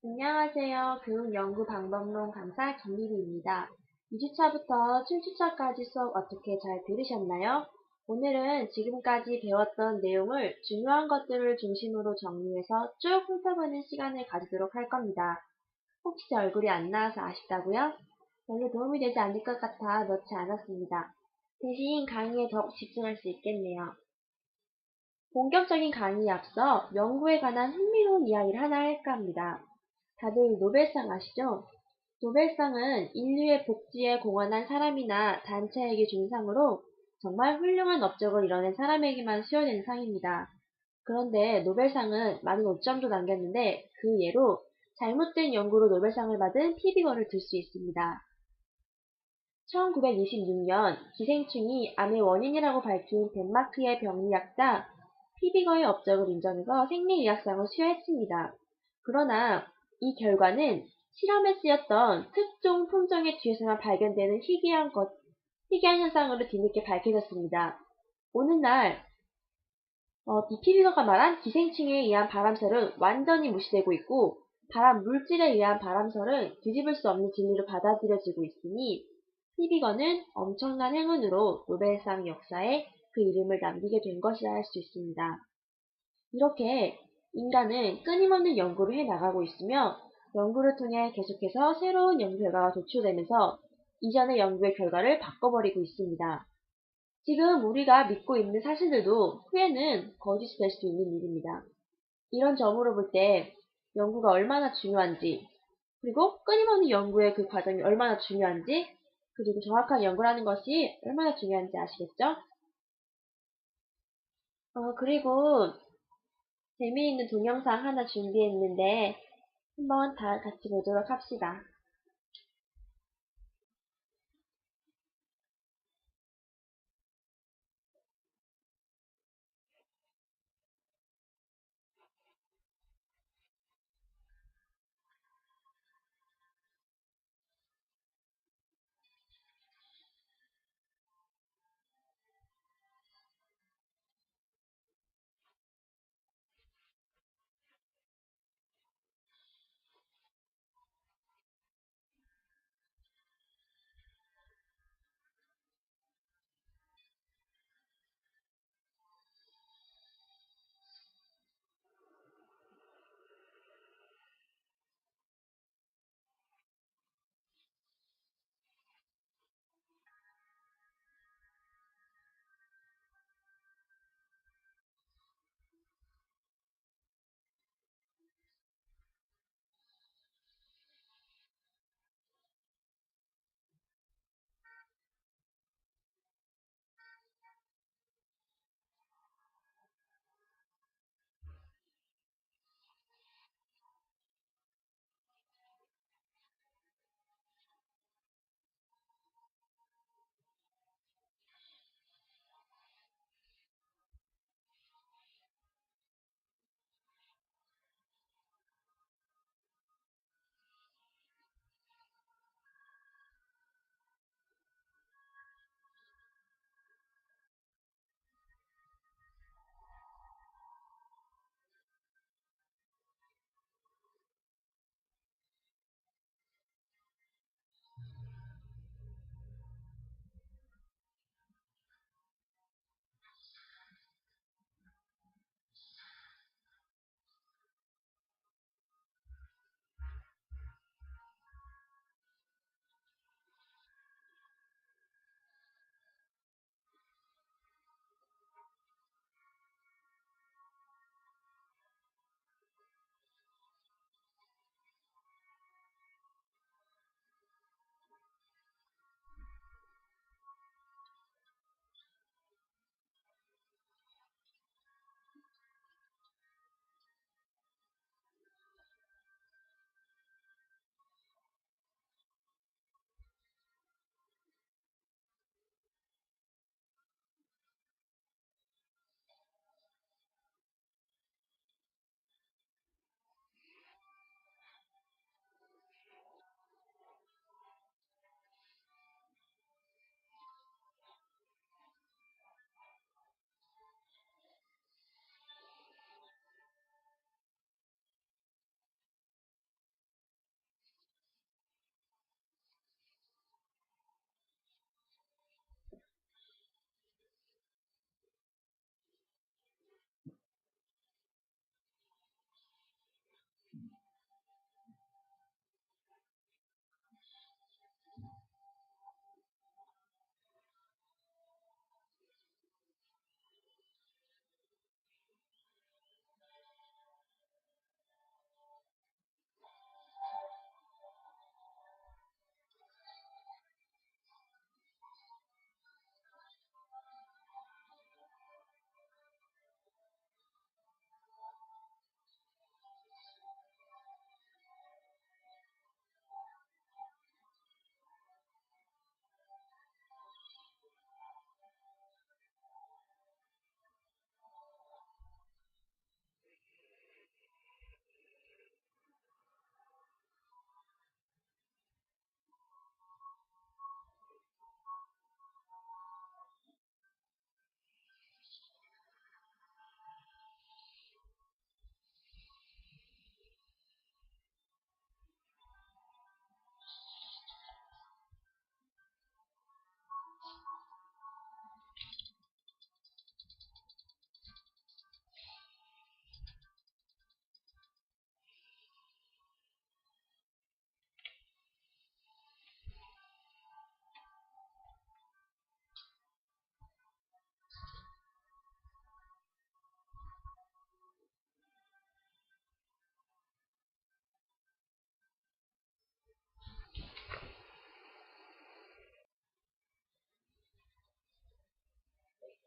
안녕하세요. 교육연구방법론 강사 김미리입니다. 2주차부터 7주차까지 수업 어떻게 잘 들으셨나요? 오늘은 지금까지 배웠던 내용을 중요한 것들을 중심으로 정리해서 쭉 훑어보는 시간을 가지도록 할 겁니다. 혹시 제 얼굴이 안 나와서 아쉽다고요? 별로 도움이 되지 않을 것 같아 넣지 않았습니다. 대신 강의에 더욱 집중할 수 있겠네요. 본격적인 강의에 앞서 연구에 관한 흥미로운 이야기를 하나 할까 합니다. 다들 노벨상 아시죠? 노벨상은 인류의 복지에 공헌한 사람이나 단체에게 준 상으로 정말 훌륭한 업적을 이뤄낸 사람에게만 수여되는 상입니다. 그런데 노벨상은 많은 오점도 남겼는데 그 예로 잘못된 연구로 노벨상을 받은 피비거를 들 수 있습니다. 1926년 기생충이 암의 원인이라고 밝힌 덴마크의 병리학자 피비거의 업적을 인정해서 생리의학상을 수여했습니다. 그러나 이 결과는 실험에 쓰였던 특종 품종의 뒤에서만 발견되는 희귀한 현상으로 뒤늦게 밝혀졌습니다. 오늘날 이 피비거가 말한 기생충에 의한 바람설은 완전히 무시되고 있고 발암 물질에 의한 바람설은 뒤집을 수 없는 진리로 받아들여지고 있으니 피비거는 엄청난 행운으로 노벨상 역사에 그 이름을 남기게 된 것이라 할 수 있습니다. 이렇게 인간은 끊임없는 연구를 해나가고 있으며 연구를 통해 계속해서 새로운 연구 결과가 도출되면서 이전의 연구의 결과를 바꿔버리고 있습니다. 지금 우리가 믿고 있는 사실들도 후에는 거짓이 될 수 있는 일입니다. 이런 점으로 볼 때 연구가 얼마나 중요한지, 그리고 끊임없는 연구의 그 과정이 얼마나 중요한지, 그리고 정확한 연구라는 것이 얼마나 중요한지 아시겠죠? 그리고 재미있는 동영상 하나 준비했는데 한번 다 같이 보도록 합시다.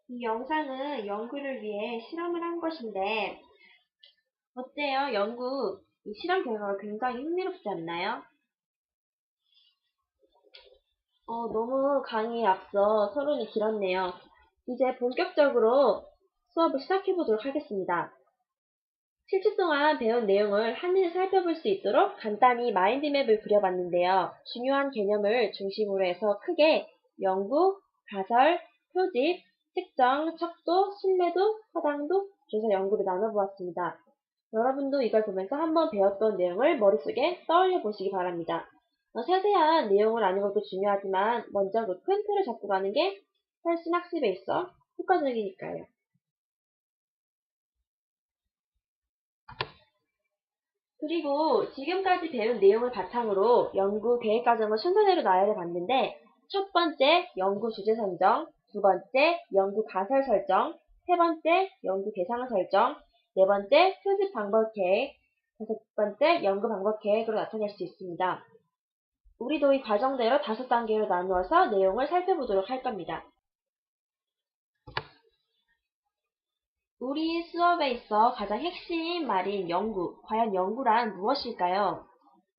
이 영상은 연구를 위해 실험을 한 것인데, 어때요? 이 실험 결과가 굉장히 흥미롭지 않나요? 너무 강의에 앞서 서론이 길었네요. 이제 본격적으로 수업을 시작해보도록 하겠습니다. 7주 동안 배운 내용을 한눈에 살펴볼 수 있도록 간단히 마인드맵을 그려봤는데요. 중요한 개념을 중심으로 해서 크게 연구, 가설, 표집, 측정, 척도, 신뢰도, 허당도, 조사 연구를 나눠보았습니다. 여러분도 이걸 보면서 한번 배웠던 내용을 머릿속에 떠올려 보시기 바랍니다. 세세한 내용을 아는 것도 중요하지만 먼저 그 큰 틀을 잡고 가는 게 훨씬 학습에 있어 효과적이니까요. 그리고 지금까지 배운 내용을 바탕으로 연구 계획 과정을 순서대로 나열해 봤는데, 첫 번째 연구 주제 선정, 두 번째 연구 가설 설정, 세 번째 연구 대상 설정, 네 번째 표집 방법 계획, 다섯 번째 연구 방법 계획으로 나타낼 수 있습니다. 우리도 이 과정대로 5단계로 나누어서 내용을 살펴보도록 할 겁니다. 우리 수업에 있어 가장 핵심 말인 연구. 과연 연구란 무엇일까요?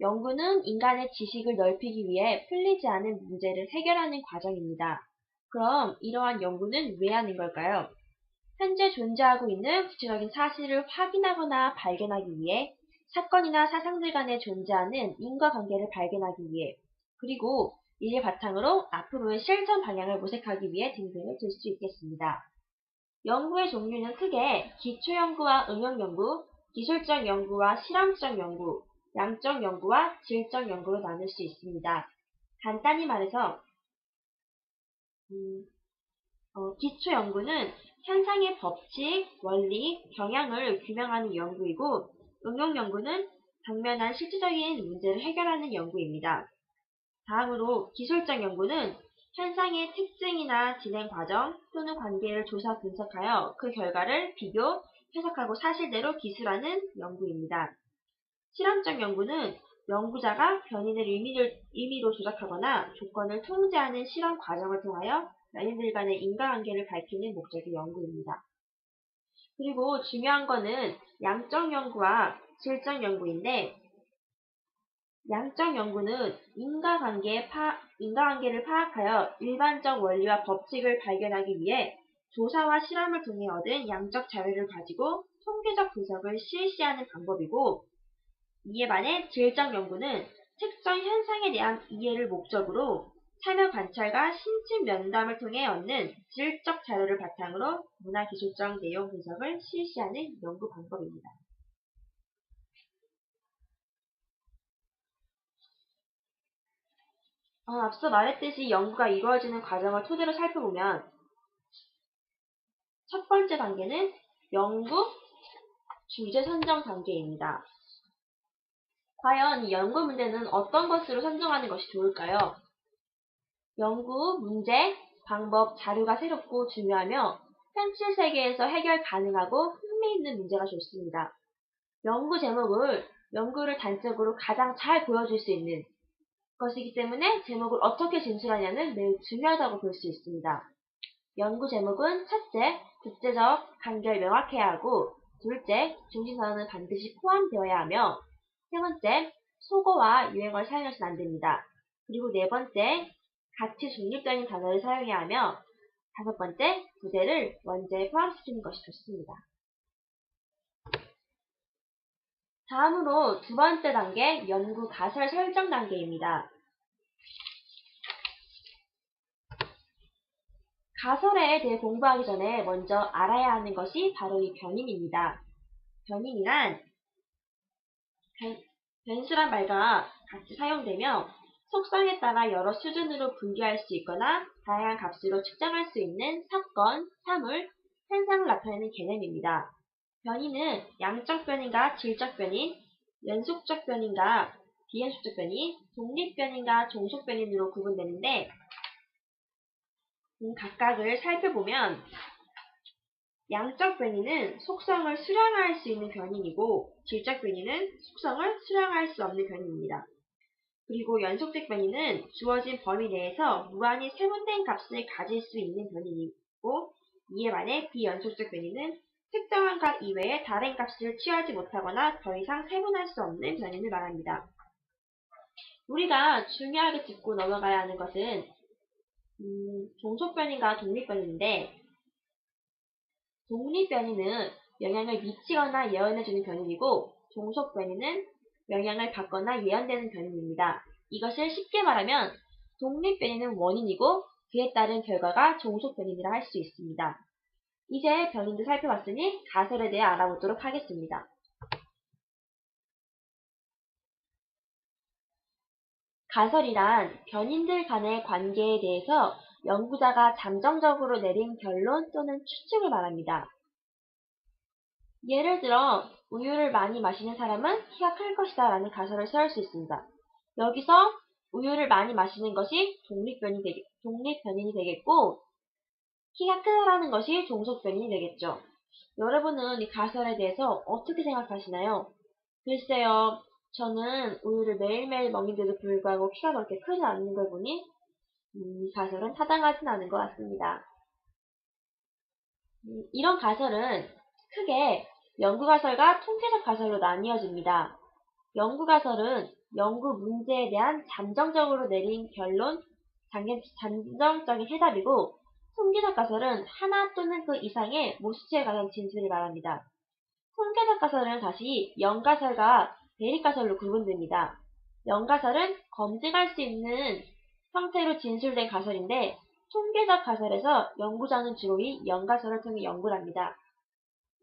연구는 인간의 지식을 넓히기 위해 풀리지 않은 문제를 해결하는 과정입니다. 그럼 이러한 연구는 왜 하는 걸까요? 현재 존재하고 있는 구체적인 사실을 확인하거나 발견하기 위해, 사건이나 사상들 간에 존재하는 인과관계를 발견하기 위해, 그리고 이를 바탕으로 앞으로의 실천 방향을 모색하기 위해 등등을 들 수 있겠습니다. 연구의 종류는 크게 기초연구와 응용연구, 기술적 연구와 실험적 연구, 양적 연구와 질적 연구로 나눌 수 있습니다. 간단히 말해서 기초연구는 현상의 법칙, 원리, 경향을 규명하는 연구이고, 응용연구는 당면한 실질적인 문제를 해결하는 연구입니다. 다음으로 기술적 연구는 현상의 특징이나 진행 과정 또는 관계를 조사 분석하여 그 결과를 비교, 해석하고 사실대로 기술하는 연구입니다. 실험적 연구는 연구자가 변이를 임의로 조작하거나 조건을 통제하는 실험 과정을 통하여 변이들 간의 인과관계를 밝히는 목적의 연구입니다. 그리고 중요한 거는 양적 연구와 질적 연구인데, 양적 연구는 인과관계를 파악하여 일반적 원리와 법칙을 발견하기 위해 조사와 실험을 통해 얻은 양적 자료를 가지고 통계적 분석을 실시하는 방법이고, 이에 반해 질적 연구는 특정 현상에 대한 이해를 목적으로 참여 관찰과 심층 면담을 통해 얻는 질적 자료를 바탕으로 문화기술적 내용 분석을 실시하는 연구 방법입니다. 앞서 말했듯이 연구가 이루어지는 과정을 토대로 살펴보면, 첫 번째 단계는 연구 주제 선정 단계입니다. 과연 이 연구 문제는 어떤 것으로 선정하는 것이 좋을까요? 연구 문제, 방법, 자료가 새롭고 중요하며 현실 세계에서 해결 가능하고 흥미있는 문제가 좋습니다. 연구 제목을 연구를 단적으로 가장 잘 보여줄 수 있는 것이기 때문에 제목을 어떻게 진술하냐는 매우 중요하다고 볼 수 있습니다. 연구 제목은 첫째, 국제적 간결 명확해야 하고, 둘째, 중심선언은 반드시 포함되어야 하며, 세 번째, 속어와 유행어를 사용해서는 안 됩니다. 그리고 네 번째, 가치 중립적인 단어를 사용해야 하며, 다섯 번째, 부제를 원제에 포함시키는 것이 좋습니다. 다음으로 두 번째 단계, 연구 가설 설정 단계입니다. 가설에 대해 공부하기 전에 먼저 알아야 하는 것이 바로 이 변인입니다. 변인이란 변수란 말과 같이 사용되며 속성에 따라 여러 수준으로 분류할 수 있거나 다양한 값으로 측정할 수 있는 사건, 사물, 현상을 나타내는 개념입니다. 변인은 양적 변인과 질적 변인, 연속적 변인과 비연속적 변인, 독립 변인과 종속 변인으로 구분되는데, 각각을 살펴보면 양적 변이는 속성을 수량화할 수 있는 변인이고, 질적 변이는 속성을 수량화할 수 없는 변인입니다. 그리고 연속적 변이는 주어진 범위 내에서 무한히 세분된 값을 가질 수 있는 변인이고, 이에 반해 비연속적 변이는 특정한 값 이외에 다른 값을 취하지 못하거나 더 이상 세분할 수 없는 변이를 말합니다. 우리가 중요하게 짚고 넘어가야 하는 것은 종속변이가 독립변인데, 독립변이는 영향을 미치거나 예언해주는 변이이고 종속변이는 영향을 받거나 예언되는 변이입니다. 이것을 쉽게 말하면 독립변이는 원인이고 그에 따른 결과가 종속변이라 할 수 있습니다. 이제 변인도 살펴봤으니 가설에 대해 알아보도록 하겠습니다. 가설이란 변인들 간의 관계에 대해서 연구자가 잠정적으로 내린 결론 또는 추측을 말합니다. 예를 들어 우유를 많이 마시는 사람은 키가 클 것이다 라는 가설을 세울 수 있습니다. 여기서 우유를 많이 마시는 것이 독립변인이 되겠고 키가 크다라는 것이 종속변인이 되겠죠. 여러분은 이 가설에 대해서 어떻게 생각하시나요? 글쎄요, 저는 우유를 매일매일 먹는데도 불구하고 키가 그렇게 크지 않는 걸 보니 이 가설은 타당하진 않은 것 같습니다. 이런 가설은 크게 연구가설과 통계적 가설로 나뉘어집니다. 연구가설은 연구 문제에 대한 잠정적으로 내린 결론, 잠정적인 해답이고, 통계적 가설은 하나 또는 그 이상의 모수치에 관한 진술을 말합니다. 통계적 가설은 다시 연가설과 대립가설로 구분됩니다. 연가설은 검증할 수 있는 형태로 진술된 가설인데, 통계적 가설에서 연구자는 주로 이 연가설을 통해 연구를 합니다.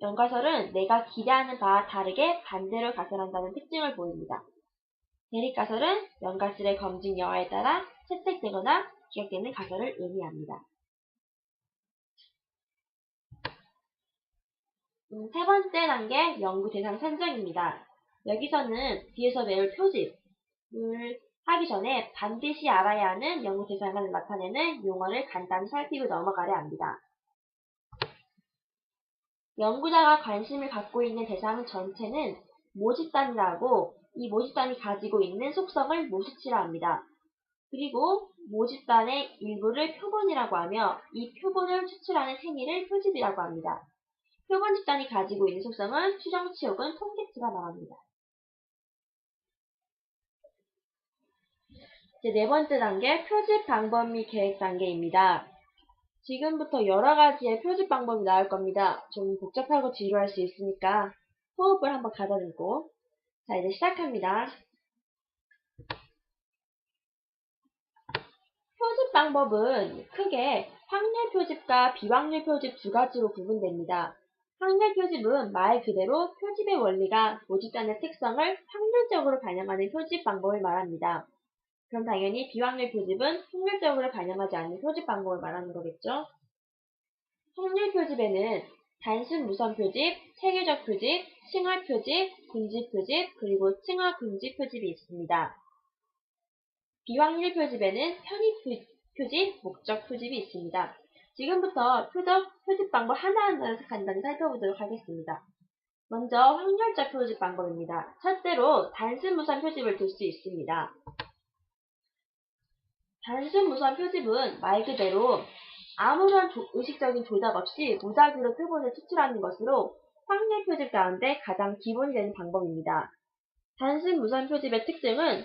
연가설은 내가 기대하는 바와 다르게 반대로 가설한다는 특징을 보입니다. 대립가설은 연가설의 검증 여하에 따라 채택되거나 기각되는 가설을 의미합니다. 세 번째 단계 연구 대상 선정입니다. 여기서는 뒤에서 배울 표집을 하기 전에 반드시 알아야 하는 연구 대상을 나타내는 용어를 간단히 살피고 넘어가려 합니다. 연구자가 관심을 갖고 있는 대상 전체는 모집단이라고 이 모집단이 가지고 있는 속성을 모수치라 합니다. 그리고 모집단의 일부를 표본이라고 하며 이 표본을 추출하는 행위를 표집이라고 합니다. 표본 집단이 가지고 있는 속성은 추정치 혹은 통계치가 말합니다. 이제 네 번째 단계 표집 방법 및 계획 단계입니다. 지금부터 여러 가지의 표집 방법이 나올 겁니다. 좀 복잡하고 지루할 수 있으니까 호흡을 한번 가다듬고 자 이제 시작합니다. 표집 방법은 크게 확률 표집과 비확률 표집 두 가지로 구분됩니다. 확률 표집은 말 그대로 표집의 원리가 모집단의 특성을 확률적으로 반영하는 표집 방법을 말합니다. 그럼 당연히 비확률 표집은 확률적으로 반영하지 않는 표집 방법을 말하는 거겠죠? 확률 표집에는 단순 무선 표집, 체계적 표집, 층화 표집, 군집 표집, 그리고 층화 군집 표집이 있습니다. 비확률 표집에는 편의 표집, 목적 표집이 있습니다. 지금부터 표집 방법 하나하나를 간단히 살펴보도록 하겠습니다. 먼저 확률적 표집 방법입니다. 첫째로 단순 무선 표집을 둘 수 있습니다. 단순 무선 표집은 말 그대로 아무런 의식적인 조작 없이 무작위로 표본을 추출하는 것으로 확률 표집 가운데 가장 기본이 되는 방법입니다. 단순 무선 표집의 특징은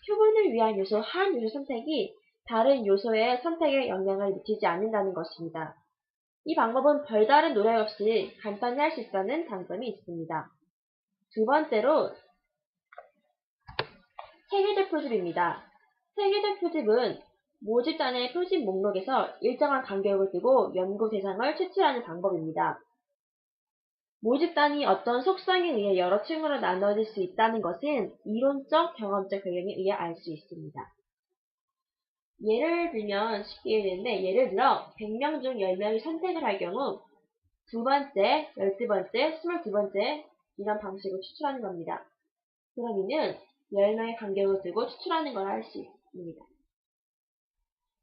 표본을 위한 요소 한 요소 선택이 다른 요소의 선택에 영향을 미치지 않는다는 것입니다. 이 방법은 별다른 노력 없이 간단히 할 수 있다는 장점이 있습니다. 두 번째로 체계적 표집입니다. 체계적 표집은 모집단의 표집 목록에서 일정한 간격을 두고 연구 대상을 추출하는 방법입니다. 모집단이 어떤 속성에 의해 여러 층으로 나눠질 수 있다는 것은 이론적, 경험적 배경에 의해 알 수 있습니다. 예를 들면 쉽게 이해되는데 예를 들어 100명 중 10명이 선택을 할 경우 두 번째, 12번째, 22번째 이런 방식으로 추출하는 겁니다. 그럼 이는 10명의 간격을 두고 추출하는 걸 할 수 있습니다.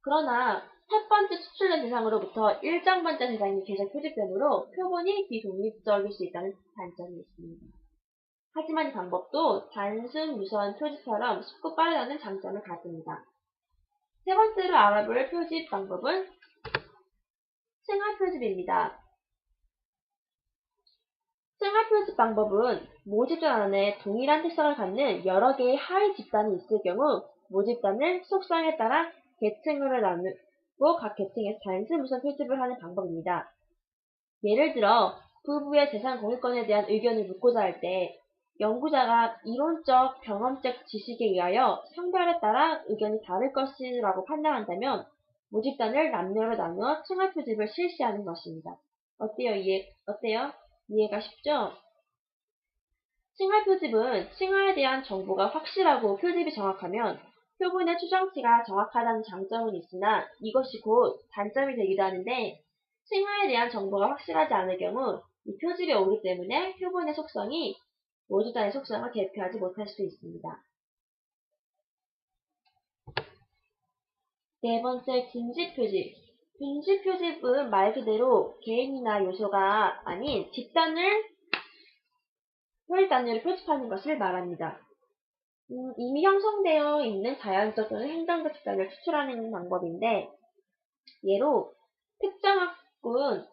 그러나 첫 번째 추출된 대상으로부터 일정 번째 대상이 계속 표집되므로 표본이 비독립적일 수 있다는 단점이 있습니다. 하지만 이 방법도 단순 무선 표집처럼 쉽고 빠르다는 장점을 가집니다. 세 번째로 알아볼 표집 방법은 생활 표집입니다. 생활 표집 방법은 모집단 안에 동일한 특성을 갖는 여러 개의 하위 집단이 있을 경우 모집단을 속성에 따라 계층으로 나누고 각 계층에서 단순 우선 표집을 하는 방법입니다. 예를 들어 부부의 재산 공유권에 대한 의견을 묻고자 할 때 연구자가 이론적, 경험적 지식에 의하여 성별에 따라 의견이 다를 것이라고 판단한다면 모집단을 남녀로 나누어 층화 표집을 실시하는 것입니다. 어때요? 이해가 쉽죠? 층화 표집은 층화에 대한 정보가 확실하고 표집이 정확하면 표본의 추정치가 정확하다는 장점은 있으나 이것이 곧 단점이 되기도 하는데 층화에 대한 정보가 확실하지 않을 경우 이 표집에 오기 때문에 표본의 속성이 모집단의 속성을 대표하지 못할 수 있습니다. 네 번째, 군집 표집. 군집 표집은 말 그대로 개인이나 요소가 아닌 집단을 표집 단위로 표집하는 것을 말합니다. 이미 형성되어 있는 자연적 또는 행정적 집단을 추출하는 방법인데 예로 특정 학군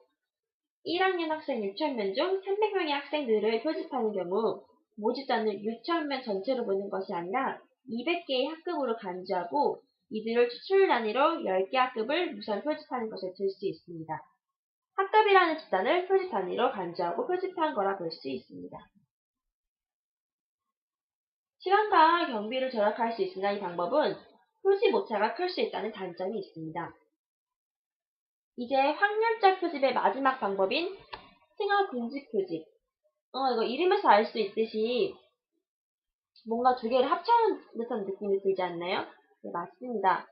1학년 학생 6,000명 중 300명의 학생들을 표집하는 경우 모집단을 6,000명 전체로 보는 것이 아니라 200개의 학급으로 간주하고 이들을 추출 단위로 10개 학급을 우선 표집하는 것을 들 수 있습니다. 학급이라는 집단을 표집 단위로 간주하고 표집한 거라 볼 수 있습니다. 시간과 경비를 절약할 수 있으나 이 방법은 표집 오차가 클 수 있다는 단점이 있습니다. 이제 확률적 표집의 마지막 방법인 층화 군집 표집. 이거 이름에서 알 수 있듯이 뭔가 두 개를 합쳐놓은 듯한 느낌이 들지 않나요? 네, 맞습니다.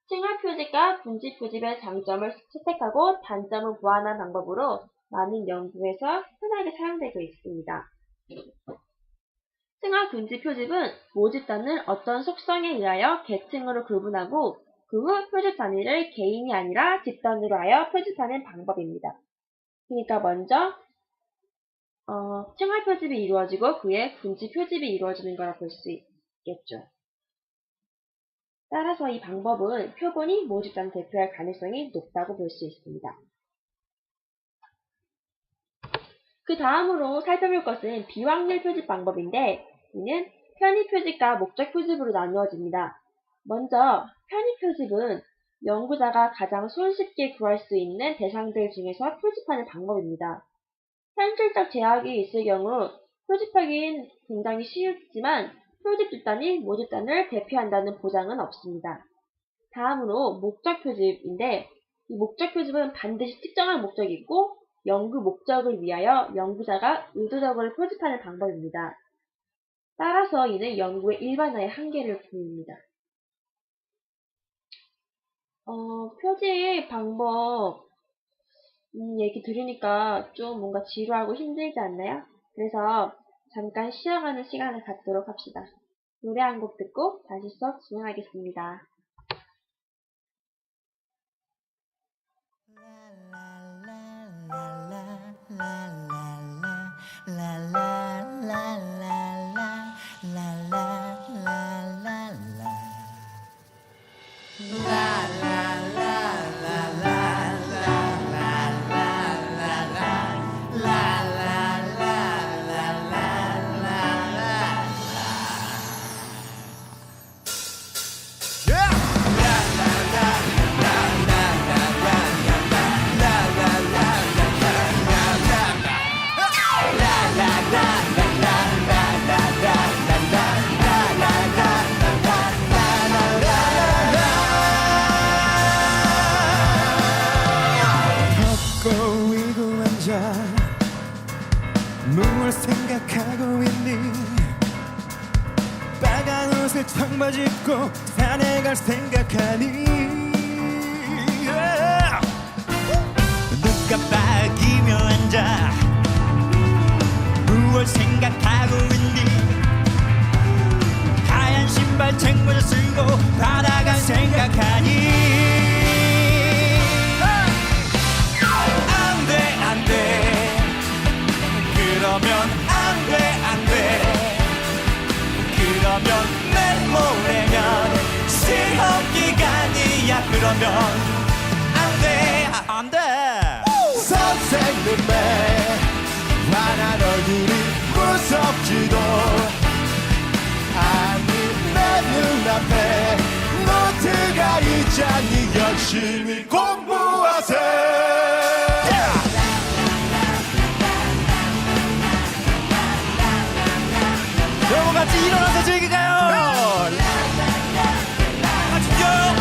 층화 표집과 군집 표집의 장점을 채택하고 단점을 보완한 방법으로 많은 연구에서 흔하게 사용되고 있습니다. 층화 군집 표집은 모집단을 어떤 속성에 의하여 계층으로 구분하고 그 후 표집 단위를 개인이 아니라 집단으로 하여 표집하는 방법입니다. 그러니까 먼저 층화 표집이 이루어지고 그에 군집 표집이 이루어지는 거라 볼 수 있겠죠. 따라서 이 방법은 표본이 모집단을 대표할 가능성이 높다고 볼 수 있습니다. 그 다음으로 살펴볼 것은 비확률 표집 방법인데 이는 편의 표집과 목적 표집으로 나누어집니다. 먼저 편의 표집은 연구자가 가장 손쉽게 구할 수 있는 대상들 중에서 표집하는 방법입니다. 현실적 제약이 있을 경우 표집하기는 굉장히 쉽지만 표집 집단이 모집단을 대표한다는 보장은 없습니다. 다음으로 목적 표집인데 이 목적 표집은 반드시 특정한 목적이 있고 연구 목적을 위하여 연구자가 의도적으로 표집하는 방법입니다. 따라서 이는 연구의 일반화의 한계를 보입니다. 표집 방법 얘기 들으니까 좀 뭔가 지루하고 힘들지 않나요? 그래서 잠깐 쉬어가는 시간을 갖도록 합시다. 노래 한 곡 듣고 다시 수업 진행하겠습니다. 뭘 생각하고 있니? 빨간 옷에 청바지 입고 산에 갈 생각하니? 누가 박이며 앉아 무얼 생각하고 있니? 하얀 신발 챙모자 쓰고 바다가 생각하니? 그러면 내일 모레면 시험 기간이야. 그러면 안 돼. 얼굴이 무섭지도 아니 내 눈앞에 노트가 있잖니 열심히 공부하세요. 여러분 같이 일어나서 즐기자요. 같이 뛰어요.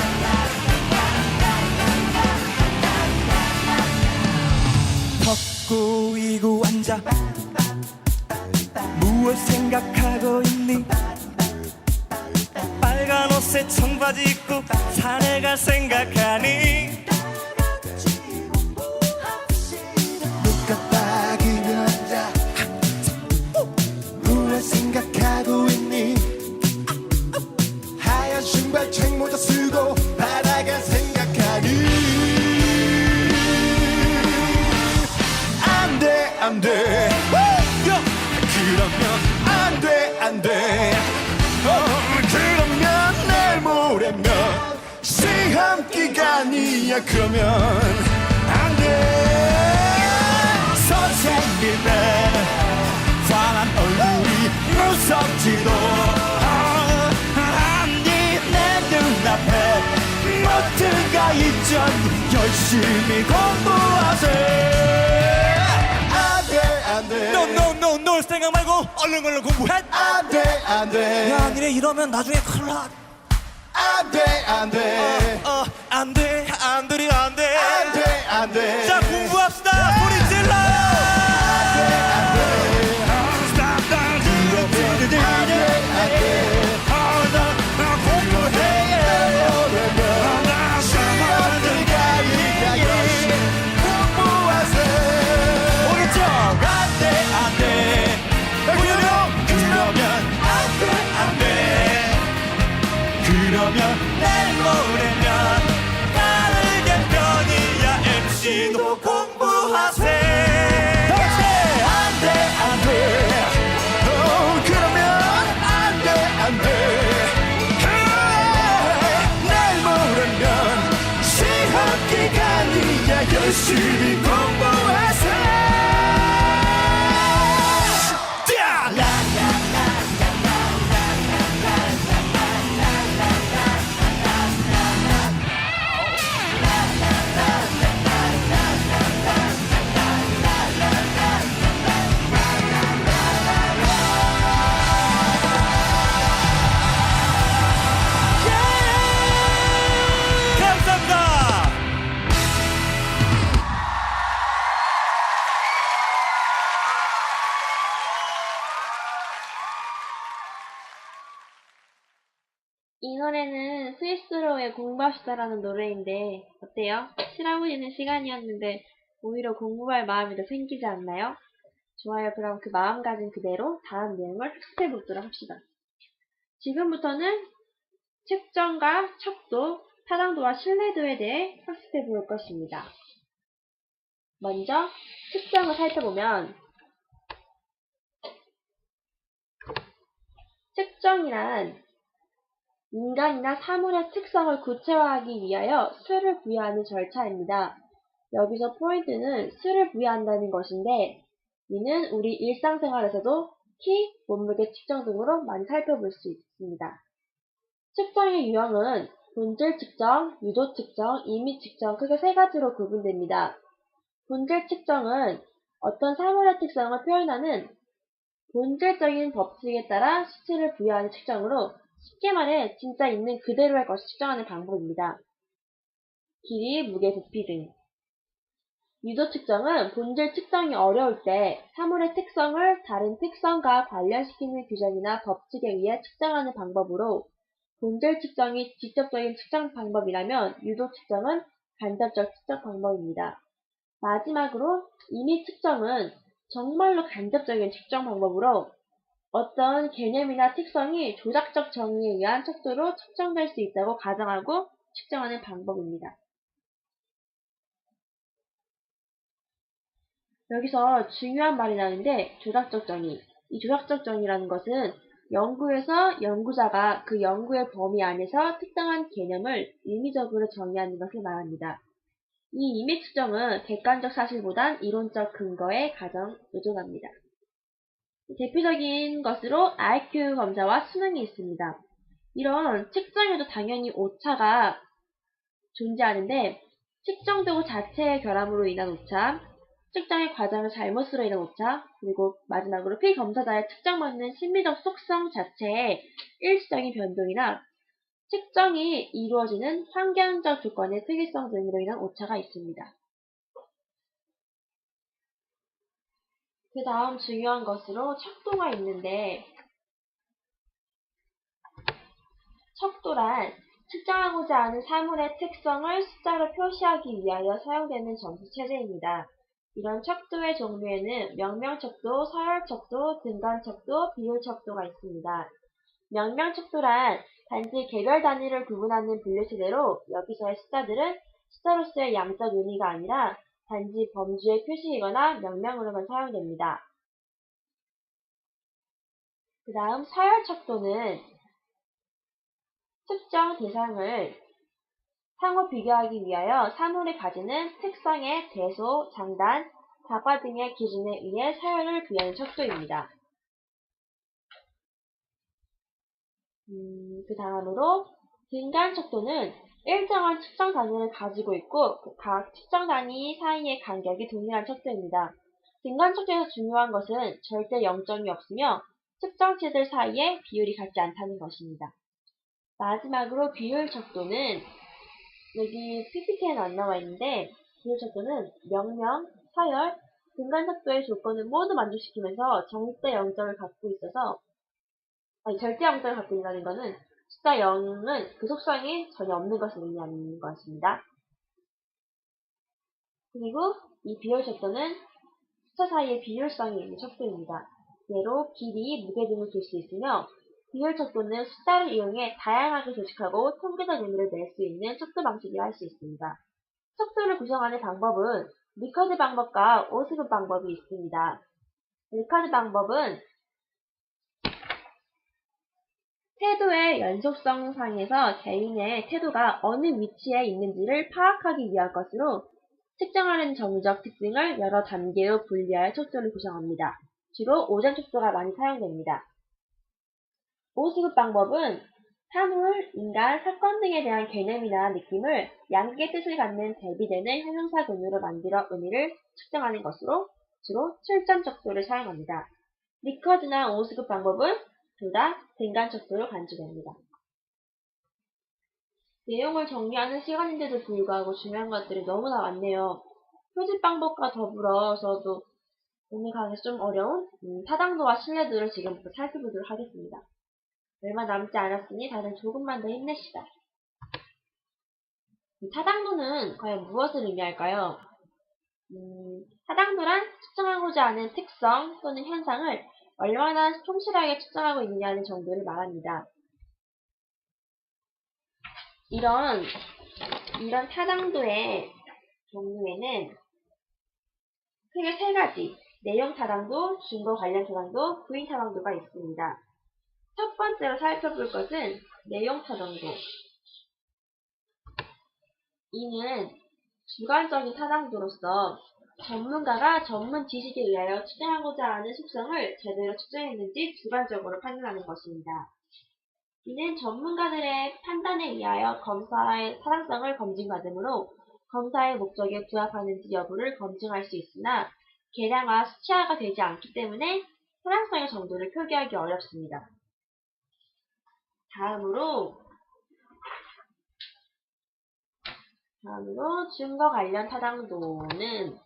턱 꼬이고 앉아 무엇 생각하고 있니? 빨간 옷에 청바지 입고 산에 갈 생각하니? 누가 딱이면 앉아 무엇 생각하고 있니? 하얀 신발 책모자 쓰고 바다가 생각하니? 안돼 안돼 그러면 안돼 안돼 그러면 내일 모레면 시험 기간이야 그러면 안돼 선생님의 환한 얼굴이 무섭지도 아니 내 눈앞에 노트가 있잖니 열심히 공부하세요. No 생각 말고 얼른 공부해. 안돼 야 니네 이러면 나중에 큰일 나. 안돼 안돼 자 공부합시다. 소리 질러. 그러면 내일 모레면 빠르게 편이야 MC도 공부하세요. 안돼 그러면 안돼 내일 모레면 시험 기간이야 열심히 공부하세요. 이 노래는 스위스로의 공부합시다라는 노래인데 어때요? 칠하고 있는 시간이었는데 오히려 공부할 마음이 더 생기지 않나요? 좋아요. 그럼 그 마음가짐 그대로 다음 내용을 학습해 보도록 합시다. 지금부터는 측정과 척도, 타당도와 신뢰도에 대해 학습해 볼 것입니다. 먼저 측정을 살펴보면 측정이란 인간이나 사물의 특성을 구체화하기 위하여 수를 부여하는 절차입니다. 여기서 포인트는 수를 부여한다는 것인데 이는 우리 일상생활에서도 키, 몸무게 측정 등으로 많이 살펴볼 수 있습니다. 측정의 유형은 본질 측정, 유도 측정, 임의 측정 크게 세 가지로 구분됩니다. 본질 측정은 어떤 사물의 특성을 표현하는 본질적인 법칙에 따라 수치를 부여하는 측정으로 쉽게 말해 진짜 있는 그대로의 것을 측정하는 방법입니다. 길이, 무게, 부피 등. 유도 측정은 본질 측정이 어려울 때 사물의 특성을 다른 특성과 관련시키는 규정이나 법칙에 의해 측정하는 방법으로 본질 측정이 직접적인 측정 방법이라면 유도 측정은 간접적 측정 방법입니다. 마지막으로 임의 측정은 정말로 간접적인 측정 방법으로 어떤 개념이나 특성이 조작적 정의에 의한 척도로 측정될 수 있다고 가정하고 측정하는 방법입니다. 여기서 중요한 말이 나오는데 조작적 정의. 이 조작적 정의라는 것은 연구에서 연구자가 그 연구의 범위 안에서 특정한 개념을 임의적으로 정의하는 것을 말합니다. 이 임의 측정은 객관적 사실보단 이론적 근거에 가장 의존합니다. 대표적인 것으로 IQ 검사와 수능이 있습니다. 이런 측정에도 당연히 오차가 존재하는데 측정 도구 자체의 결함으로 인한 오차, 측정의 과정을 잘못으로 인한 오차, 그리고 마지막으로 피검사자의 측정받는 심리적 속성 자체의 일시적인 변동이나 측정이 이루어지는 환경적 조건의 특이성 등으로 인한 오차가 있습니다. 그 다음 중요한 것으로 척도가 있는데, 척도란 측정하고자 하는 사물의 특성을 숫자로 표시하기 위하여 사용되는 점수 체제입니다. 이런 척도의 종류에는 명명척도, 서열척도, 등간척도, 비율척도가 있습니다. 명명척도란 단지 개별 단위를 구분하는 분류체제로 여기서의 숫자들은 숫자로서의 양적 의미가 아니라 단지 범주의 표시이거나 명명으로만 사용됩니다. 그 다음 서열척도는 특정 대상을 상호 비교하기 위하여 사물이 가지는 특성의 대소, 장단, 다과 등의 기준에 의해 서열을 부여하는 척도입니다. 그 다음으로 등간 척도는 일정한 측정 단위를 가지고 있고 각 측정 단위 사이의 간격이 동일한 척도입니다. 등간 척도에서 중요한 것은 절대 0점이 없으며 측정치들 사이에 비율이 같지 않다는 것입니다. 마지막으로 비율 척도는 여기 PPT에는 안 나와 있는데 비율 척도는 명명, 서열, 등간 척도의 조건을 모두 만족시키면서 절대 0점을 갖고 있어서 절대 0점을 갖고 있다는 것은 숫자 0은 그 속성이 전혀 없는 것을 의미하는 것입니다. 그리고 이 비율 척도는 숫자 사이의 비율성이 있는 척도입니다. 예로 길이, 무게 등을 줄 수 있으며 비율 척도는 숫자를 이용해 다양하게 조직하고 통계적 의미를 낼 수 있는 척도 방식이라 할 수 있습니다. 척도를 구성하는 방법은 리커드 방법과 오스급 방법이 있습니다. 리커드 방법은 태도의 연속성상에서 개인의 태도가 어느 위치에 있는지를 파악하기 위한 것으로 측정하는 정적 특징을 여러 단계로 분리하여 척도를 구성합니다. 주로 오전 척도가 많이 사용됩니다. 오수급 방법은 사물, 인간, 사건 등에 대한 개념이나 느낌을 양극의 뜻을 갖는 대비되는 형용사 근으로 만들어 의미를 측정하는 것으로 주로 출전 척도를 사용합니다. 리커드나 오수급 방법은 둘 다 등간 척도를 간주됩니다. 내용을 정리하는 시간인데도 불구하고 중요한 것들이 너무나 많네요. 표집 방법과 더불어서도 오늘 강의에서 좀 어려운 타당도와 신뢰도를 지금부터 살펴보도록 하겠습니다. 얼마 남지 않았으니 다들 조금만 더 힘내시다. 타당도는 과연 무엇을 의미할까요? 타당도란 측정하고자 하는 특성 또는 현상을 얼마나 충실하게 측정하고 있느냐는 정도를 말합니다. 이런 타당도의 종류에는 크게 세 가지, 내용 타당도, 증거 관련 타당도, 부인 타당도가 있습니다. 첫 번째로 살펴볼 것은 내용 타당도. 이는 주관적인 타당도로서 전문가가 전문 지식에 의하여 측정하고자 하는 속성을 제대로 측정했는지 주관적으로 판단하는 것입니다. 이는 전문가들의 판단에 의하여 검사의 타당성을 검증받으므로 검사의 목적에 부합하는지 여부를 검증할 수 있으나 계량화, 수치화가 되지 않기 때문에 타당성의 정도를 표기하기 어렵습니다. 다음으로 증거 관련 타당도는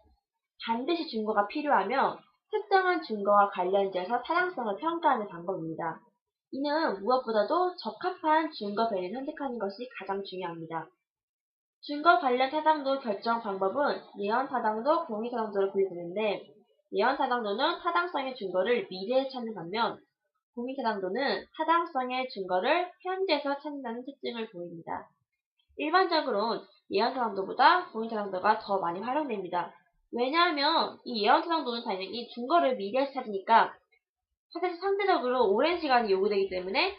반드시 증거가 필요하며 특정한 증거와 관련지어서 타당성을 평가하는 방법입니다. 이는 무엇보다도 적합한 증거 변을 선택하는 것이 가장 중요합니다. 증거 관련 타당도 결정 방법은 예언 타당도, 공의 타당도로 분류되는데 예언 타당도는 타당성의 증거를 미래에 찾는 반면 공의 타당도는 타당성의 증거를 현재에서 찾는다는 특징을 보입니다. 일반적으로 예언 타당도보다 공의 타당도가 더 많이 활용됩니다. 왜냐하면 이 예언 타당도는 당연히 증거를 미래에서 찾으니까 사실 상대적으로 오랜 시간이 요구되기 때문에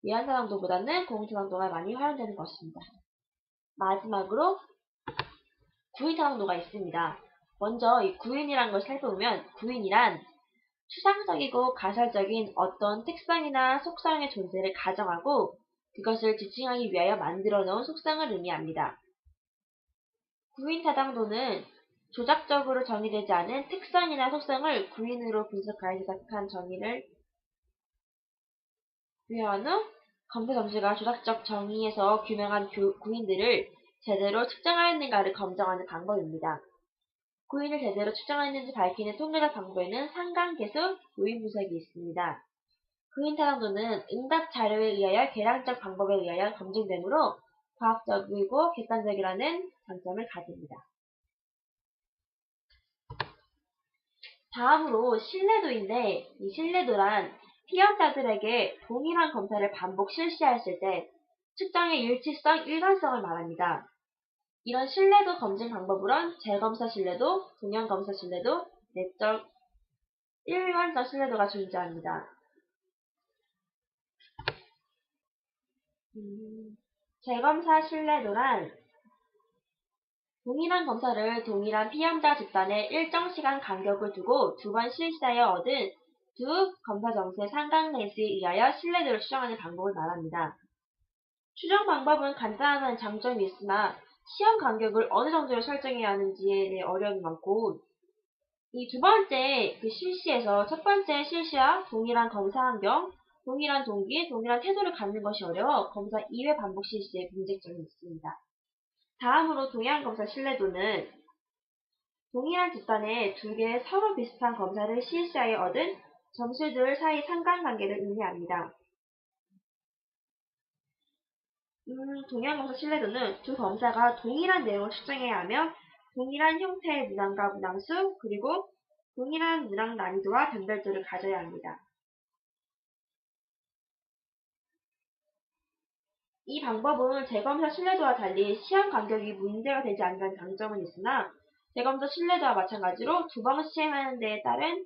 예언 타당도보다는 공의 타당도가 많이 활용되는 것입니다. 마지막으로 구인 타당도가 있습니다. 먼저 이 구인이라는 걸 살펴보면 구인이란 추상적이고 가설적인 어떤 특성이나 속성의 존재를 가정하고 그것을 지칭하기 위하여 만들어 놓은 속성을 의미합니다. 구인타당도는 조작적으로 정의되지 않은 특성이나 속성을 구인으로 분석하여 제작한 정의를 부여한 후 검사 점수가 조작적 정의에서 규명한 구인들을 제대로 측정하였는가를 검증하는 방법입니다. 구인을 제대로 측정하였는지 밝히는 통계적 방법에는 상관계수, 요인 분석이 있습니다. 구인 타당도는 응답 자료에 의하여 계량적 방법에 의하여 검증되므로 과학적이고 객관적이라는 장점을 가집니다. 다음으로 신뢰도인데, 이 신뢰도란 피험자들에게 동일한 검사를 반복 실시했을 때 측정의 일치성, 일관성을 말합니다. 이런 신뢰도 검증 방법으론 재검사 신뢰도, 동향검사 신뢰도, 내적 일관성 신뢰도가 존재합니다. 재검사 신뢰도란 동일한 검사를 동일한 피험자 집단에 일정 시간 간격을 두고 두 번 실시하여 얻은 두 검사 점수의 상관계수에 의하여 신뢰도를 추정하는 방법을 말합니다. 추정 방법은 간단하다는 장점이 있으나 시험 간격을 어느 정도로 설정해야 하는지에 대해 어려움이 많고, 이 두 번째 실시에서 첫 번째 실시와 동일한 검사 환경, 동일한 동기, 동일한 태도를 갖는 것이 어려워 검사 2회 반복 실시에 문제점이 있습니다. 다음으로 동향검사 신뢰도는 동일한 집단의 두 개의 서로 비슷한 검사를 실시하여 얻은 점수들 사이 상관관계를 의미합니다. 동향검사 신뢰도는 두 검사가 동일한 내용을 측정해야 하며 동일한 형태의 문항과 문항수, 그리고 동일한 문항 난이도와 변별도를 가져야 합니다. 이 방법은 재검사 신뢰도와 달리 시험 간격이 문제가 되지 않는다는 장점은 있으나 재검사 신뢰도와 마찬가지로 두 번 시행하는 데에 따른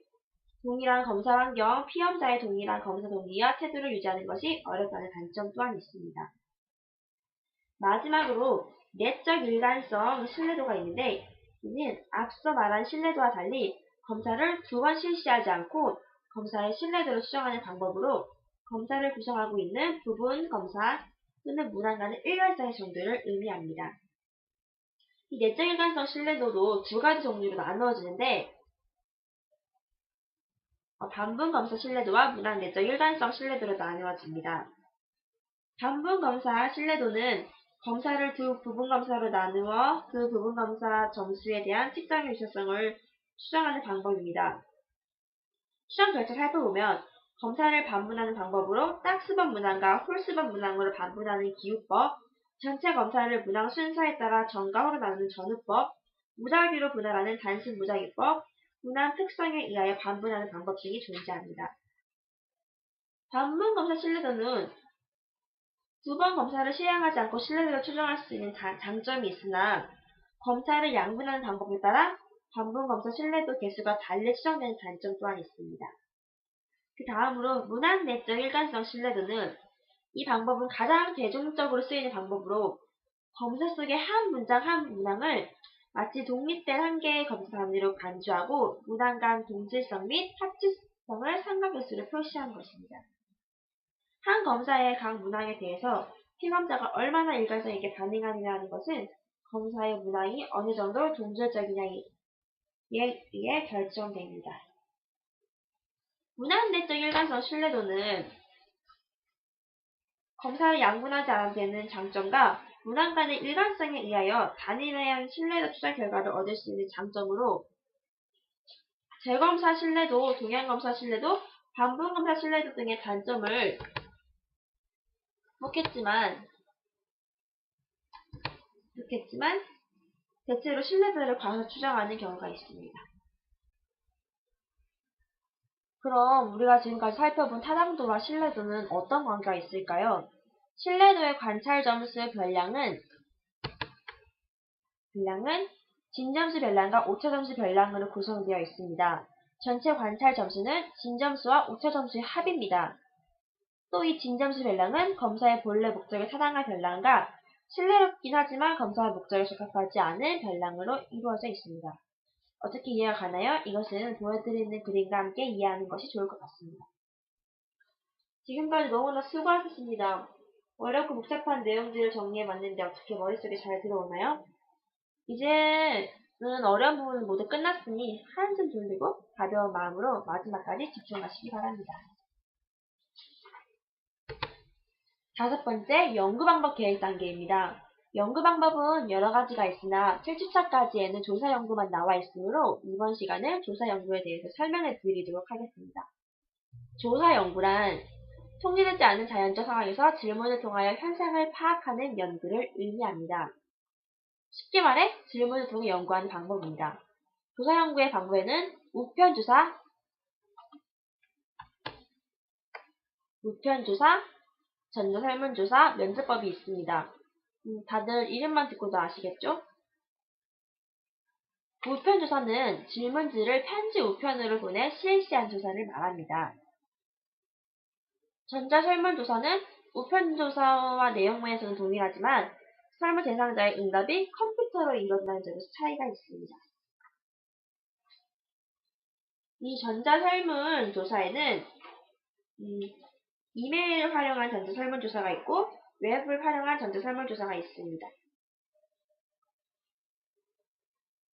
동일한 검사 환경, 피험자의 동일한 검사 동기와 태도를 유지하는 것이 어렵다는 단점 또한 있습니다. 마지막으로 내적 일관성 신뢰도가 있는데, 이는 앞서 말한 신뢰도와 달리 검사를 두 번 실시하지 않고 검사의 신뢰도를 추정하는 방법으로 검사를 구성하고 있는 부분 검사 또는 문항 간의 일관성의 정도를 의미합니다. 이 내적 일관성 신뢰도도 두 가지 종류로 나누어지는데, 단분 검사 신뢰도와 문항 내적 일관성 신뢰도로 나누어집니다. 단분 검사 신뢰도는 검사를 두 부분 검사로 나누어 그 부분 검사 점수에 대한 측정의 유효성을 추정하는 방법입니다. 추정 결과를 살펴보면 검사를 반분하는 방법으로 짝수번 문항과 홀수번 문항으로 반분하는 기후법, 전체 검사를 문항 순서에 따라 전과 후로 나누는 전후법, 무작위로 분할하는 단순 무작위법, 문항 특성에 의하여 반분하는 방법 등이 존재합니다. 단분 검사 신뢰도는 두 번 검사를 시행하지 않고 신뢰도를 추정할 수 있는 장점이 있으나 검사를 양분하는 방법에 따라 단분 검사 신뢰도 개수가 달리 추정되는 단점 또한 있습니다. 그 다음으로 문항 내적 일관성 신뢰도는 이 방법은 가장 대중적으로 쓰이는 방법으로 검사 속의 한 문장 한 문항을 마치 독립된 한 개의 검사 단위로 간주하고 문항 간 동질성 및 합치성을 상관계수로 표시한 것입니다. 한 검사의 각 문항에 대해서 피검자가 얼마나 일관성 있게 반응하느냐는 것은 검사의 문항이 어느 정도 동질적이냐에 의해 결정됩니다. 문항 내적 일관성 신뢰도는 검사를 양분하지 않아도 되는 장점과 문항 간의 일관성에 의하여 단일화한 신뢰도 추정 결과를 얻을 수 있는 장점으로 재검사 신뢰도, 동향검사 신뢰도, 반분검사 신뢰도 등의 단점을 극복했지만 대체로 신뢰도를 과소 추정하는 경우가 있습니다. 그럼 우리가 지금까지 살펴본 타당도와 신뢰도는 어떤 관계가 있을까요? 신뢰도의 관찰 점수 별량은 진점수 별량과 오차점수 별량으로 구성되어 있습니다. 전체 관찰 점수는 진점수와 오차점수의 합입니다. 또 이 진점수 별량은 검사의 본래 목적에 타당한 별량과 신뢰롭긴 하지만 검사의 목적에 적합하지 않은 별량으로 이루어져 있습니다. 어떻게 이해가 가나요? 이것은 보여드리는 그림과 함께 이해하는 것이 좋을 것 같습니다. 지금까지 너무나 수고하셨습니다. 어렵고 복잡한 내용들을 정리해봤는데 어떻게 머릿속에 잘 들어오나요? 이제는 어려운 부분은 모두 끝났으니 한숨 돌리고 가벼운 마음으로 마지막까지 집중하시기 바랍니다. 5번째, 연구 방법 계획 단계입니다. 연구 방법은 여러 가지가 있으나 7주차까지에는 조사 연구만 나와 있으므로 이번 시간은 조사 연구에 대해서 설명해 드리도록 하겠습니다. 조사 연구란 통제되지 않은 자연적 상황에서 질문을 통하여 현상을 파악하는 연구를 의미합니다. 쉽게 말해 질문을 통해 연구하는 방법입니다. 조사 연구의 방법에는 우편조사, 전자설문조사, 면접법이 있습니다. 다들 이름만 듣고도 아시겠죠? 우편조사는 질문지를 편지 우편으로 보내 실시한 조사를 말합니다. 전자설문조사는 우편조사와 내용면에서는 동일하지만 설문 대상자의 응답이 컴퓨터로 이루어진다는 점에서 차이가 있습니다. 이 전자설문조사에는 이메일을 활용한 전자설문조사가 있고 웹을 활용한 전자설문조사가 있습니다.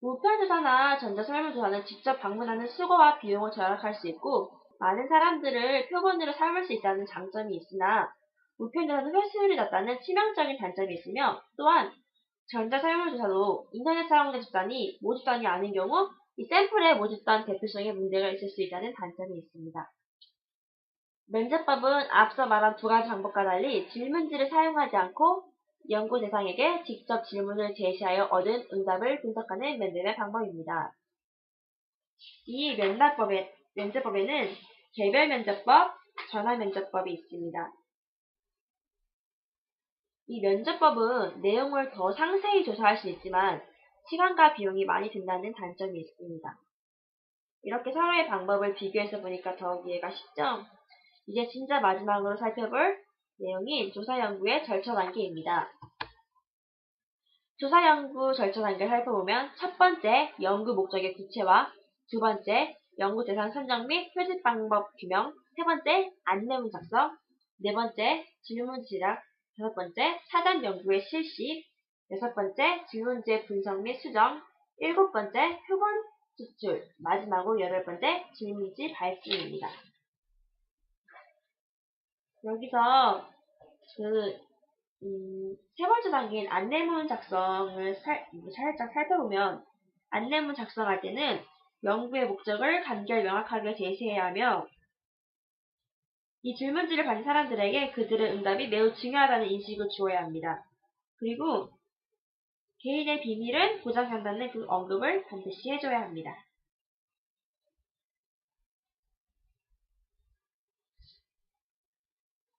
우편조사나 전자설문조사는 직접 방문하는 수고와 비용을 절약할 수 있고 많은 사람들을 표본으로 삼을 수 있다는 장점이 있으나 우편조사는 회수율이 낮다는 치명적인 단점이 있으며 또한 전자설문조사도 인터넷 사용자 집단이 모집단이 아닌 경우 이 샘플의 모집단 대표성에 문제가 있을 수 있다는 단점이 있습니다. 면접법은 앞서 말한 두 가지 방법과 달리 질문지를 사용하지 않고 연구 대상에게 직접 질문을 제시하여 얻은 응답을 분석하는 면접의 방법입니다. 이 면접법에는 개별 면접법, 전화 면접법이 있습니다. 이 면접법은 내용을 더 상세히 조사할 수 있지만 시간과 비용이 많이 든다는 단점이 있습니다. 이렇게 서로의 방법을 비교해서 보니까 더욱 이해가 쉽죠? 이제 진짜 마지막으로 살펴볼 내용인 조사 연구의 절차 단계입니다. 조사 연구 절차 단계를 살펴보면 첫 번째, 연구 목적의 구체화, 두 번째, 연구 대상 선정 및 표집 방법 규명, 세 번째, 안내문 작성, 네 번째, 질문 제작, 다섯 번째, 사전 연구의 실시, 여섯 번째, 질문지의 분석 및 수정, 일곱 번째, 표본 수출, 마지막으로 여덟 번째, 질문지 발송입니다. 여기서 세 번째 단계인 안내문 작성을 살짝 살펴보면 안내문 작성할 때는 연구의 목적을 간결 명확하게 제시해야 하며 이 질문지를 받은 사람들에게 그들의 응답이 매우 중요하다는 인식을 주어야 합니다. 그리고 개인의 비밀은 보장한다는 그 언급을 반드시 해줘야 합니다.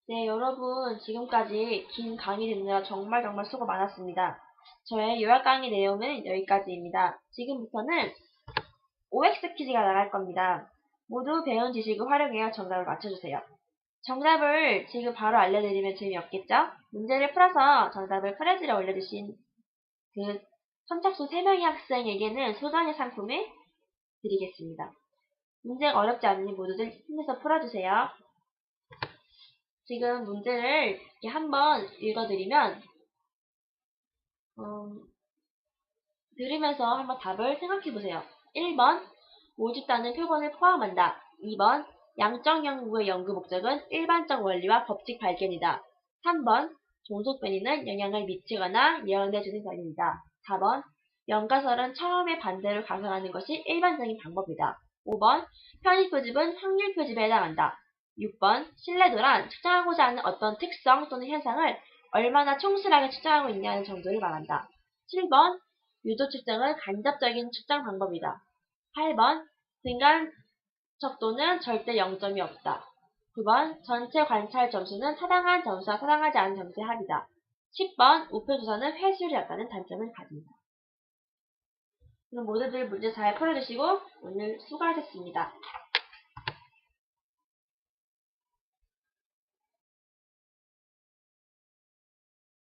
네, 여러분 지금까지 긴 강의 듣느라 정말 수고 많았습니다. 저의 요약 강의 내용은 여기까지입니다. 지금부터는 OX 퀴즈가 나갈 겁니다. 모두 배운 지식을 활용해서 정답을 맞춰주세요. 정답을 지금 바로 알려드리면 재미없겠죠? 문제를 풀어서 정답을 프레즈에 올려주신 그 선착순 3명의 학생에게는 소정의 상품을 드리겠습니다. 문제가 어렵지 않으니 모두들 힘내서 풀어주세요. 지금 문제를 이렇게 한번 읽어드리면 들으면서 한번 답을 생각해보세요. 1번 모집단은 표본을 포함한다. 2번 양적 연구의 연구 목적은 일반적 원리와 법칙 발견이다. 3번 종속 변이는 영향을 미치거나 예언해주는 변이이다. 4번 연가설은 처음에 반대로 가설하는 것이 일반적인 방법이다. 5번 편입 표집은 확률 표집에 해당한다. 6번 신뢰도란 측정하고자 하는 어떤 특성 또는 현상을 얼마나 충실하게 측정하고 있냐는 정도를 말한다. 7번 유도 측정은 간접적인 측정 방법이다. 8번 등간 척도는 절대 0점이 없다. 9번 전체 관찰 점수는 타당한 점수와 타당하지 않은 점수의 합이다. 10번 우표조사는 회수율이 낮다는 단점을 가진다. 그럼 모두들 문제 잘 풀어주시고 오늘 수고하셨습니다.